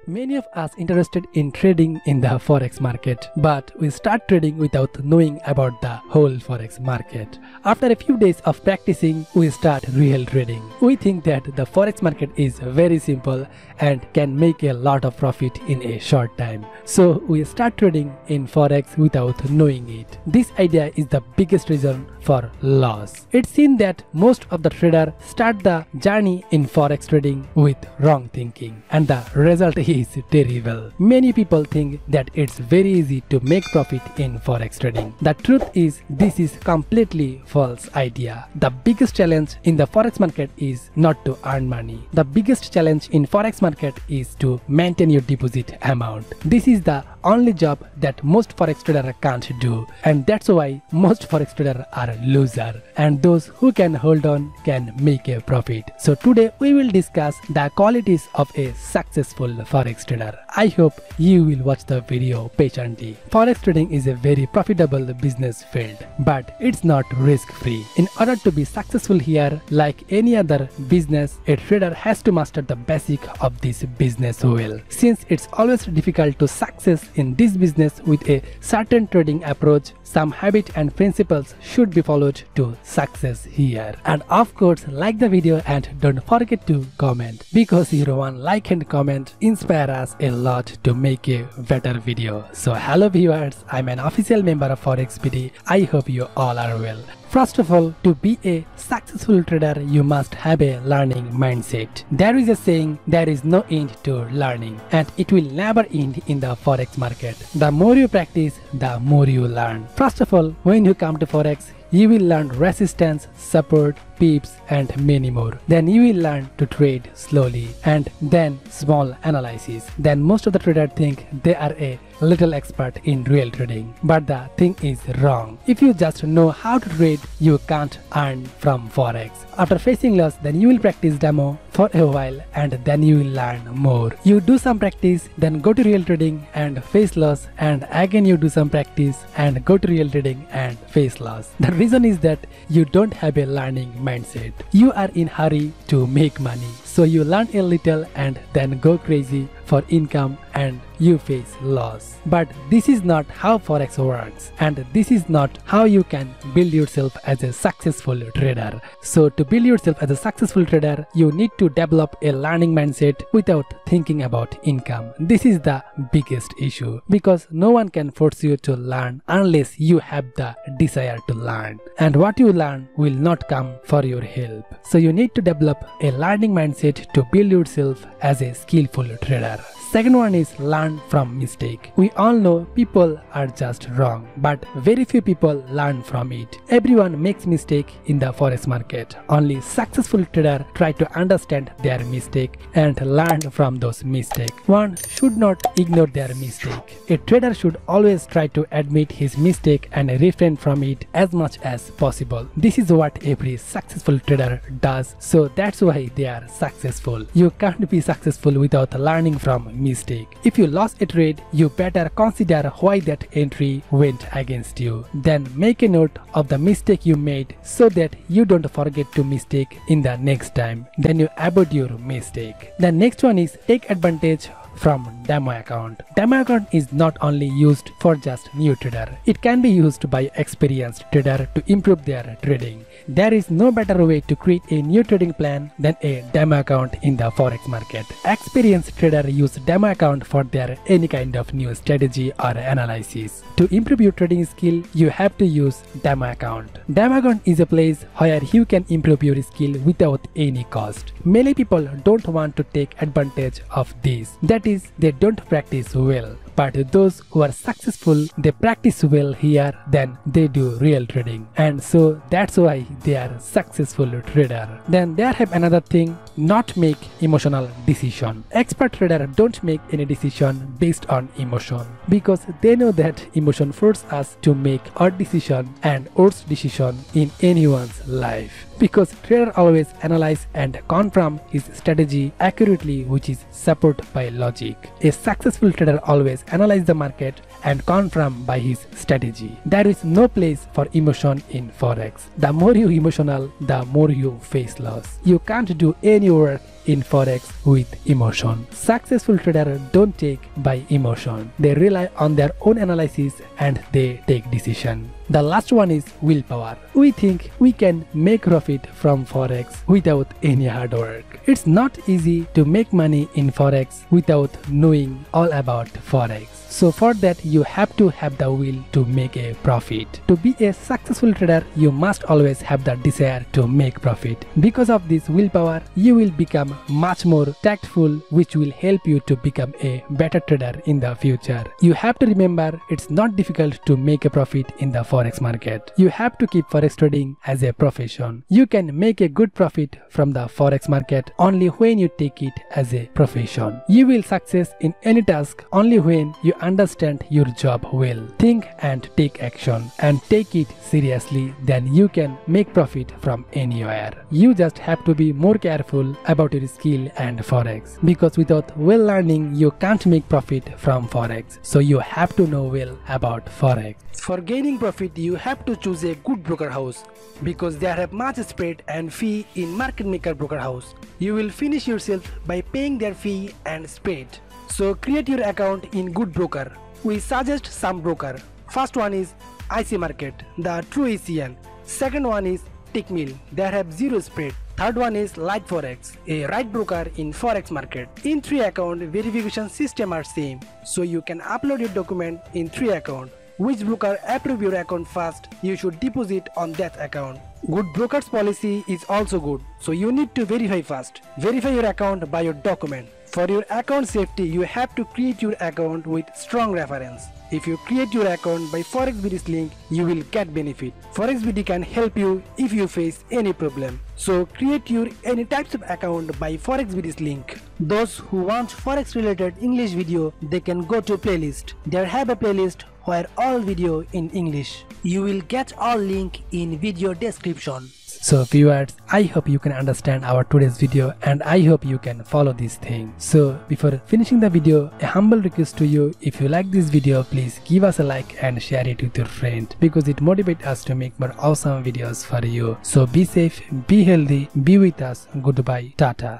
Many of us interested in trading in the forex market, but we start trading without knowing about the whole forex market. After a few days of practicing, we start real trading. We think that the forex market is very simple and can make a lot of profit in a short time. So we start trading in forex without knowing it. This idea is the biggest reason for loss. It's seen that most of the traders start the journey in forex trading with wrong thinking, and the result is terrible. Many people think that it's very easy to make profit in forex trading. The truth is, this is completely false idea. The biggest challenge in the forex market is not to earn money. The biggest challenge in forex market is to maintain your deposit amount. This is the only job that most forex traders can't do, and that's why most forex traders are losers, and those who can hold on can make a profit. So today we will discuss the qualities of a successful forex trader. I hope you will watch the video patiently. Forex trading is a very profitable business field, but it's not risk-free. In order to be successful here, like any other business, a trader has to master the basic of this business well. Since it's always difficult to success in this business with a certain trading approach, some habit and principles should be followed to success here. And of course, like the video and don't forget to comment, because your one like and comment inspire us a lot to make a better video. So hello viewers, I'm an official member of FOREX BD. I hope you all are well. First of all, to be a successful trader, you must have a learning mindset. There is a saying, there is no end to learning, and it will never end in the forex market. The more you practice, the more you learn. First of all, when you come to forex, you will learn resistance, support, pips and many more. Then you will learn to trade slowly, and then small analysis. Then most of the traders think they are a little expert in real trading, but the thing is wrong. If you just know how to trade, you can't earn from forex. After facing loss, then you will practice demo for a while, and then you will learn more. You do some practice, then go to real trading and face loss, and again you do some practice and go to real trading and face loss. The reason is that you don't have a learning mindset. You are in hurry to make money, so you learn a little and then go crazy for income and you face loss. But this is not how forex works, and this is not how you can build yourself as a successful trader. So to build yourself as a successful trader, you need to develop a learning mindset without thinking about income. This is the biggest issue, because no one can force you to learn unless you have the desire to learn, and what you learn will not come for your help. So you need to develop a learning mindset to build yourself as a skillful trader. Second one is learn from mistake. We all know people are just wrong, but very few people learn from it. Everyone makes mistake in the forex market. Only successful traders try to understand their mistake and learn from those mistakes. One should not ignore their mistake. A trader should always try to admit his mistake and refrain from it as much as possible. This is what every successful trader does, so that's why they are successful. You can't be successful without learning from mistake. If you lost a trade, you better consider why that entry went against you. Then make a note of the mistake you made so that you don't forget to mistake in the next time. Then you avoid your mistake. The next one is take advantage from demo account. Demo account is not only used for just new trader. It can be used by experienced trader to improve their trading. There is no better way to create a new trading plan than a demo account in the forex market. Experienced trader use demo account for their any kind of new strategy or analysis. To improve your trading skill, you have to use demo account. Demo account is a place where you can improve your skill without any cost. Many people don't want to take advantage of this. That is, they don't practice well. But those who are successful, they practice well here, then they do real trading, and so that's why they are successful trader. Then there have another thing, not make emotional decision. Expert trader don't make any decision based on emotion, because they know that emotion forces us to make odd decision and worst decision in anyone's life. Because trader always analyze and confirm his strategy accurately, which is supported by logic. A successful trader always analyze the market and confirmed by his strategy. There is no place for emotion in Forex. The more you emotional, the more you face loss. You can't do any work in Forex with emotion. Successful traders don't take by emotion. They rely on their own analysis and they take decision. The last one is willpower. We think we can make profit from Forex without any hard work. It's not easy to make money in Forex without knowing all about Forex. So for that you have to have the will to make a profit. To be a successful trader, you must always have the desire to make profit. Because of this willpower, you will become much more tactful, which will help you to become a better trader in the future. You have to remember it's not difficult to make a profit in the Forex market. You have to keep Forex trading as a profession. You can make a good profit from the Forex market only when you take it as a profession. You will success in any task only when you understand your job well. Think and take action and take it seriously, then you can make profit from anywhere. You just have to be more careful about your skill and Forex, because without well learning you can't make profit from Forex. So you have to know well about Forex. For gaining profit, you have to choose a good broker house, because they have much spread and fee in market maker broker house. You will finish yourself by paying their fee and spread. So create your account in good broker. We suggest some broker. First one is IC Market, the true ECN. Second one is Tickmill, they have zero spread. Third one is Light Forex, a right broker in Forex market. In 3 account, verification system are same, so you can upload your document in 3 account. Which broker approve your account first, you should deposit on that account. Good broker's policy is also good, so you need to verify first. Verify your account by your document. For your account safety, you have to create your account with strong reference. If you create your account by FOREX BD's link, you will get benefit. FOREX BD can help you if you face any problem. So create your any types of account by FOREX BD's link. Those who want Forex related English video, they can go to playlist. There have a playlist where all video in English. You will get all link in video description. So viewers, I hope you can understand our today's video and I hope you can follow this thing. So before finishing the video, a humble request to you, if you like this video, please give us a like and share it with your friend, because it motivates us to make more awesome videos for you. So be safe, be healthy, be with us. Goodbye, Tata.